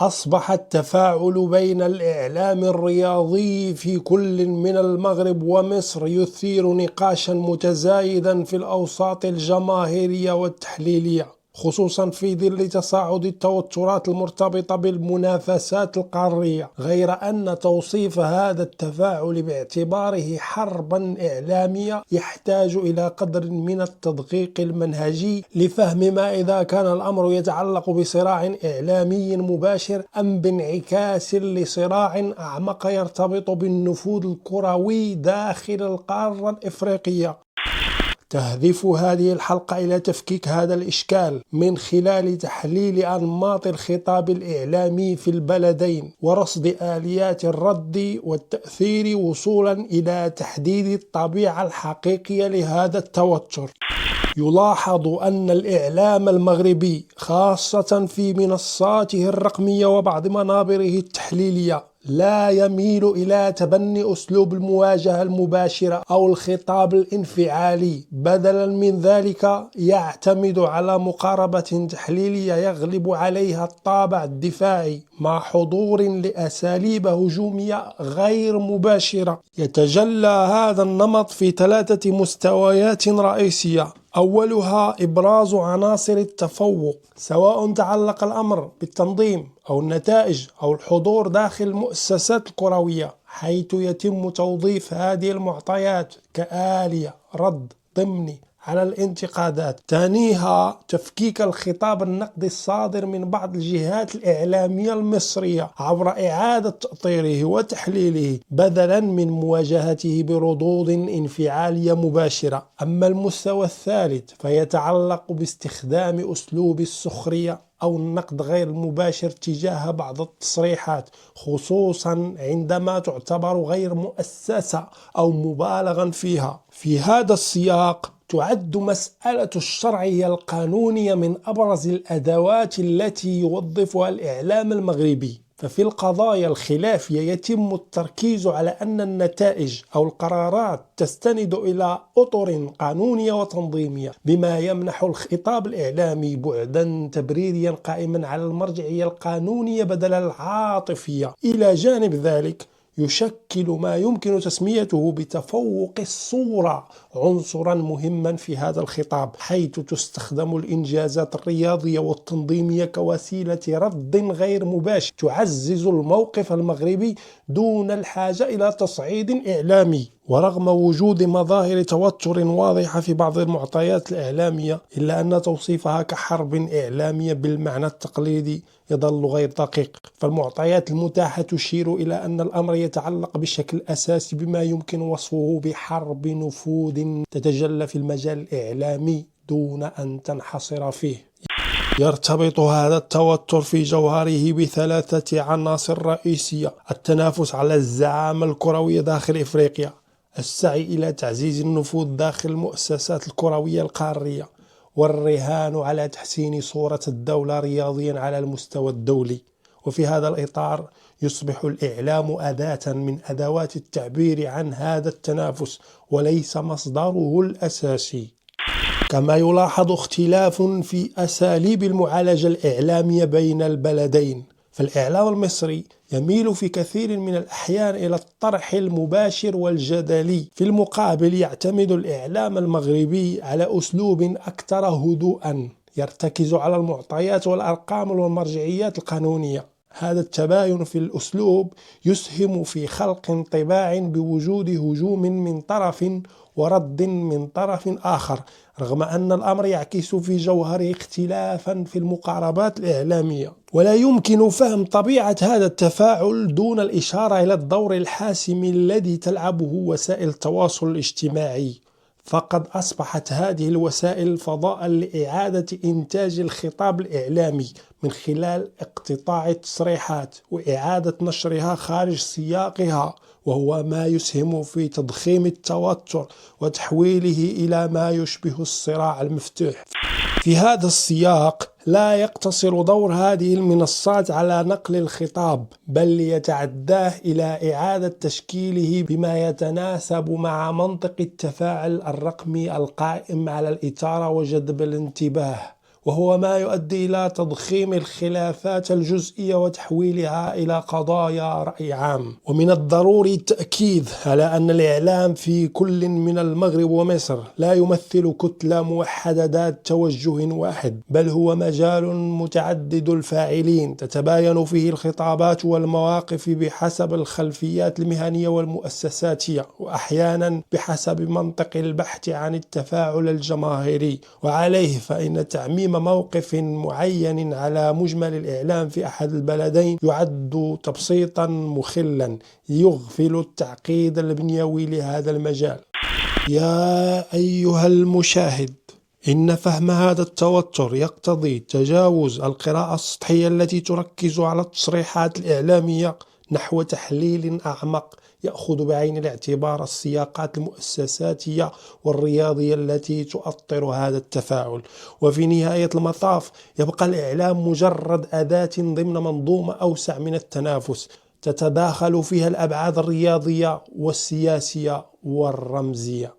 أصبح التفاعل بين الإعلام الرياضي في كل من المغرب ومصر يثير نقاشا متزايدا في الأوساط الجماهيرية والتحليلية، خصوصا في ظل تصاعد التوترات المرتبطة بالمنافسات القارية، غير أن توصيف هذا التفاعل باعتباره حربا إعلامية يحتاج إلى قدر من التدقيق المنهجي لفهم ما إذا كان الأمر يتعلق بصراع إعلامي مباشر أم بانعكاس لصراع أعمق يرتبط بالنفوذ الكروي داخل القارة الإفريقية. تهدف هذه الحلقة إلى تفكيك هذا الإشكال من خلال تحليل أنماط الخطاب الإعلامي في البلدين ورصد آليات الرد والتأثير وصولا إلى تحديد الطبيعة الحقيقية لهذا التوتر. يلاحظ أن الإعلام المغربي خاصة في منصاته الرقمية وبعض منابره التحليلية لا يميل إلى تبني أسلوب المواجهة المباشرة أو الخطاب الانفعالي، بدلا من ذلك يعتمد على مقاربة تحليلية يغلب عليها الطابع الدفاعي مع حضور لأساليب هجومية غير مباشرة. يتجلى هذا النمط في 3 مستويات رئيسية، أولها إبراز عناصر التفوق، سواء تعلق الأمر بالتنظيم أو النتائج أو الحضور داخل المؤسسات الكروية، حيث يتم توظيف هذه المعطيات كآلية رد ضمني على الانتقادات. ثانيها تفكيك الخطاب النقدي الصادر من بعض الجهات الإعلامية المصرية عبر إعادة تأطيره وتحليله بدلا من مواجهته بردود انفعالية مباشرة. أما المستوى الثالث فيتعلق باستخدام أسلوب السخرية أو النقد غير المباشر تجاه بعض التصريحات، خصوصا عندما تعتبر غير مؤسسة أو مبالغا فيها. في هذا السياق تعد مسألة الشرعية القانونية من أبرز الأدوات التي يوظفها الإعلام المغربي. ففي القضايا الخلافية يتم التركيز على أن النتائج أو القرارات تستند إلى أطر قانونية وتنظيمية، بما يمنح الخطاب الإعلامي بعدا تبريريا قائما على المرجعية القانونية بدل العاطفية. إلى جانب ذلك يشكل ما يمكن تسميته بتفوق الصورة عنصرا مهما في هذا الخطاب، حيث تستخدم الإنجازات الرياضية والتنظيمية كوسيلة رد غير مباشر تعزز الموقف المغربي دون الحاجة إلى تصعيد إعلامي. ورغم وجود مظاهر توتر واضحة في بعض المعطيات الإعلامية، إلا أن توصيفها كحرب إعلامية بالمعنى التقليدي يظل غير دقيق، فالمعطيات المتاحة تشير إلى أن الأمر يتعلق بشكل أساسي بما يمكن وصفه بحرب نفوذ تتجلى في المجال الإعلامي دون أن تنحصر فيه. يرتبط هذا التوتر في جوهره ب3 عناصر رئيسية: التنافس على الزعامة الكروية داخل إفريقيا، السعي إلى تعزيز النفوذ داخل المؤسسات الكروية القارية، والرهان على تحسين صورة الدولة رياضيا على المستوى الدولي. وفي هذا الإطار يصبح الإعلام أداة من أدوات التعبير عن هذا التنافس وليس مصدره الأساسي. كما يلاحظ اختلاف في أساليب المعالجة الإعلامية بين البلدين، فالإعلام المصري يميل في كثير من الأحيان إلى الطرح المباشر والجدلي، في المقابل يعتمد الإعلام المغربي على أسلوب أكثر هدوءا يرتكز على المعطيات والأرقام والمرجعيات القانونية. هذا التباين في الأسلوب يسهم في خلق انطباع بوجود هجوم من طرف ورد من طرف آخر، رغم أن الأمر يعكس في جوهره اختلافا في المقاربات الإعلامية. ولا يمكن فهم طبيعة هذا التفاعل دون الإشارة إلى الدور الحاسم الذي تلعبه وسائل التواصل الاجتماعي، فقد أصبحت هذه الوسائل فضاء لإعادة إنتاج الخطاب الإعلامي من خلال اقتطاع التصريحات وإعادة نشرها خارج سياقها، وهو ما يسهم في تضخيم التوتر وتحويله إلى ما يشبه الصراع المفتوح. في هذا السياق لا يقتصر دور هذه المنصات على نقل الخطاب، بل يتعداه إلى إعادة تشكيله بما يتناسب مع منطق التفاعل الرقمي القائم على الإثارة وجذب الانتباه وهو ما يؤدي إلى تضخيم الخلافات الجزئية وتحويلها إلى قضايا رأي عام. ومن الضروري التأكيد على أن الإعلام في كل من المغرب ومصر لا يمثل كتلة موحدة ذات توجه واحد، بل هو مجال متعدد الفاعلين تتباين فيه الخطابات والمواقف بحسب الخلفيات المهنية والمؤسساتية، وأحيانا بحسب منطق البحث عن التفاعل الجماهيري. وعليه فإن تعميم موقف معين على مجمل الإعلام في أحد البلدين يعد تبسيطا مخلا يغفل التعقيد البنيوي لهذا المجال. يا أيها المشاهد، إن فهم هذا التوتر يقتضي تجاوز القراءة السطحية التي تركز على التصريحات الإعلامية نحو تحليل أعمق يأخذ بعين الاعتبار السياقات المؤسساتية والرياضية التي تؤطر هذا التفاعل. وفي نهاية المطاف يبقى الإعلام مجرد أداة ضمن منظومة أوسع من التنافس تتداخل فيها الأبعاد الرياضية والسياسية والرمزية.